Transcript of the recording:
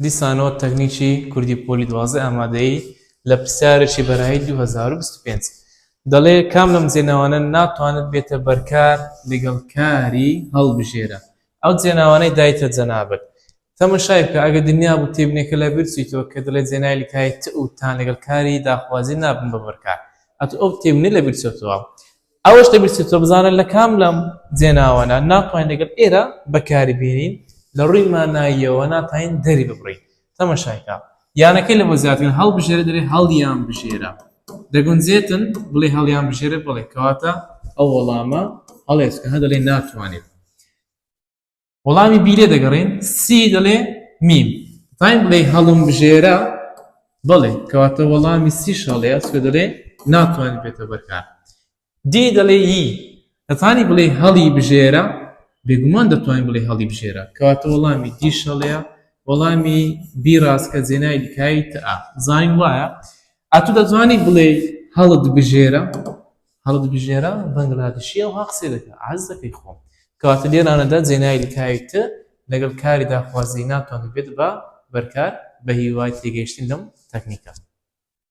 دیسانەوە تەکنیکی کوردی پۆلی 12 ئامادەی لە پرسیارێکی بەرهەی 2025 دەڵێ کام لەم جێناوانە ناتوانێت بێتە بەرکار لەگەڵ کاری هەڵبژێرە ئەو جێناوانەی دایتە جەنابەت تەماشای بکە ئەگەر دنیا بوو تێبنێکە لە بیرچیتەوە کە دەڵێ جێنای لکای ت و تان لەگەڵ کاری داخوازی نابن بە بەرکار ئەتو ئەو تێبنێ لە بیرچێتەوە ئەوەش لە بیرچێتەوە بزانە لە کام لەم جێناوانە ناتوانین لەگەڵ ئێرە بەکاری بێنین لە ڕووی ماناییەوە ناتوانین دەری ببڕین تەماشایکە یانەکەی لەمە زیاتر هەڵبژێرە دەرێ هەڵیان بژێرە دەگونجێتن بڵێ هەڵیان بژێرە بڵێ کەواتە ئەو وەڵامە هەڵێسکە هە دەڵێ ناتوانێت وەڵامی بیرێ دەگەڕێن سی دەڵێ میم تایم بڵێ هەڵم بژێرە بڵێ کەواتە وەڵامی سیش هەڵەیە سکە دەڵێ ناتوانێت بێتە بەرکار دی دەڵێ یی دەتوانی بڵێ هەڵی بژێرە بێگومان دەتوانین بڵێ هەڵی بژێرە کەواتە وەڵامی دیش هەڵەیە وەڵامی بی ڕاستکە جێنای دیکایی تەئا زانین وایە ئەتو دەتوانی بڵێ هەڵت بژێرە بەنگلادیشیە و ها قسێ دەکە عەز دەکەی خۆم کەواتە لێرانەدا جێنای دیکایی ت لەگەڵ کاری داخوازی ناتوانێت بێت بە بەرکار بە هیوای تێگەیشتن لەم تەکنیکە